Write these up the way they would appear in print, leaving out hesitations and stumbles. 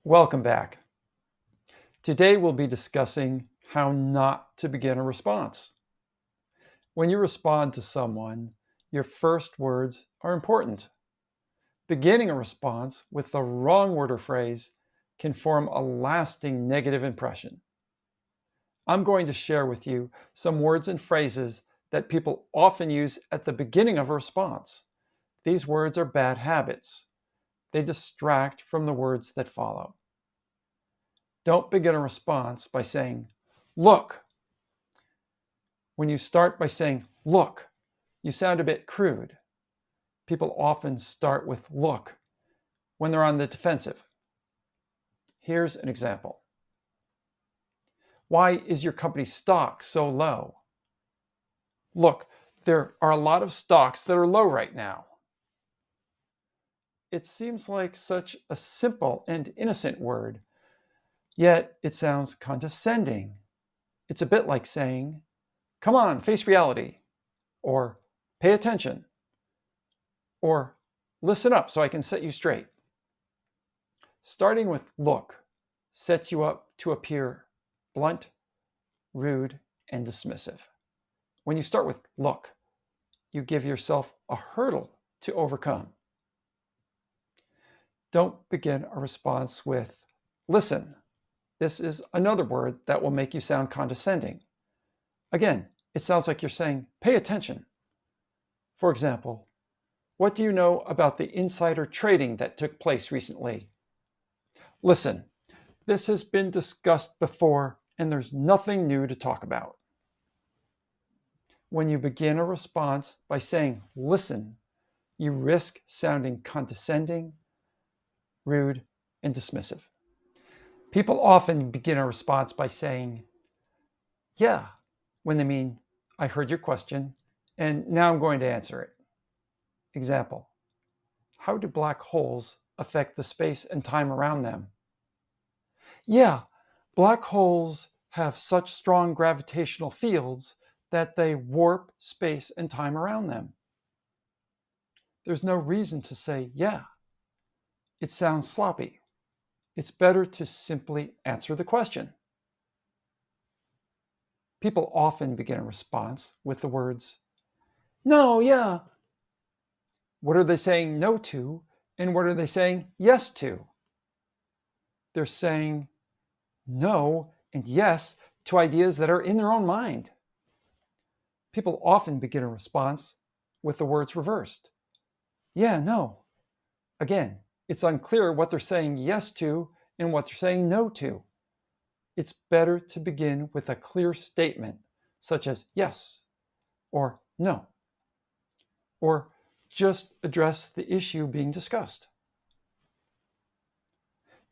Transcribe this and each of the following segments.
Welcome back. Today we'll be discussing how not to begin a response. When you respond to someone, your first words are important. Beginning a response with the wrong word or phrase can form a lasting negative impression. I'm going to share with you some words and phrases that people often use at the beginning of a response. These words are bad habits. They distract from the words that follow. Don't begin a response by saying, "Look." When you start by saying, "Look," you sound a bit crude. People often start with "look" when they're on the defensive. Here's an example. "Why is your company's stock so low?" "Look, there are a lot of stocks that are low right now." It seems like such a simple and innocent word, yet it sounds condescending. It's a bit like saying, "Come on, face reality," or "Pay attention," or "Listen up so I can set you straight." Starting with "look" sets you up to appear blunt, rude, and dismissive. When you start with "look," you give yourself a hurdle to overcome. Don't begin a response with "listen." This is another word that will make you sound condescending. Again, it sounds like you're saying, "Pay attention." For example, "What do you know about the insider trading that took place recently?" "Listen, this has been discussed before and there's nothing new to talk about." When you begin a response by saying "listen," you risk sounding condescending, rude, and dismissive. People often begin a response by saying "yeah," when they mean "I heard your question and now I'm going to answer it." Example: "How do black holes affect the space and time around them?" "Yeah, black holes have such strong gravitational fields that they warp space and time around them." There's no reason to say "yeah." It sounds sloppy. It's better to simply answer the question. People often begin a response with the words, "No, yeah." What are they saying no to, and what are they saying yes to? They're saying no and yes to ideas that are in their own mind. People often begin a response with the words reversed. "Yeah, no." Again, it's unclear what they're saying yes to and what they're saying no to. It's better to begin with a clear statement, such as "yes" or "no," or just address the issue being discussed.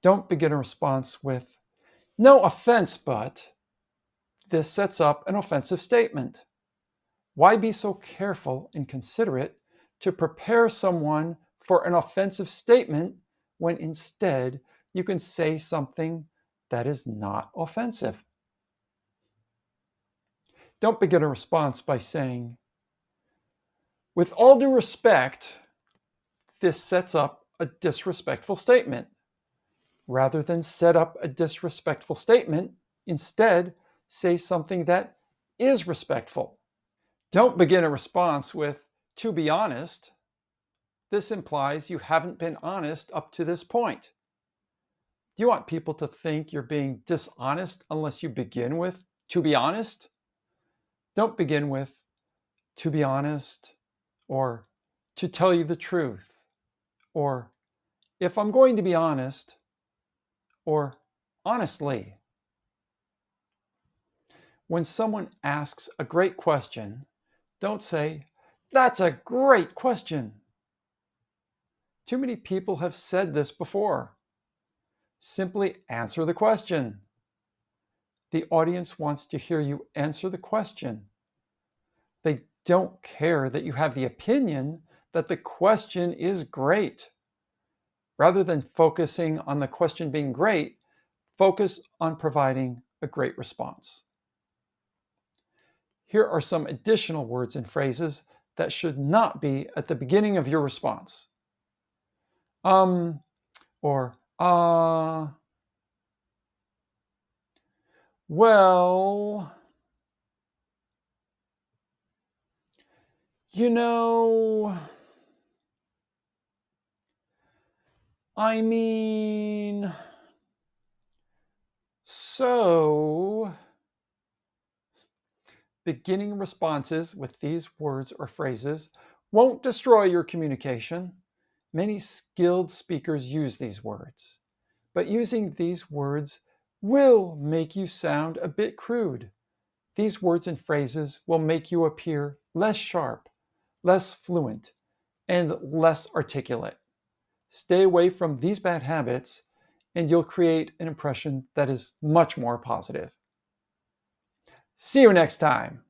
Don't begin a response with "no offense, but." This sets up an offensive statement. Why be so careful and considerate to prepare someone for an offensive statement when instead you can say something that is not offensive? Don't begin a response by saying, "with all due respect." This sets up a disrespectful statement. Rather than set up a disrespectful statement, instead say something that is respectful. Don't begin a response with "to be honest." This implies you haven't been honest up to this point. Do you want people to think you're being dishonest unless you begin with "to be honest"? Don't begin with "to be honest," or "to tell you the truth," or "if I'm going to be honest," or "honestly." When someone asks a great question, don't say, "That's a great question." Too many people have said this before. Simply answer the question. The audience wants to hear you answer the question. They don't care that you have the opinion that the question is great. Rather than focusing on the question being great, focus on providing a great response. Here are some additional words and phrases that should not be at the beginning of your response. Or Uh, well, you know, I mean, so beginning responses with these words or phrases won't destroy your communication. Many skilled speakers use these words, but using these words will make you sound a bit crude. These words and phrases will make you appear less sharp, less fluent, and less articulate. Stay away from these bad habits, and you'll create an impression that is much more positive. See you next time.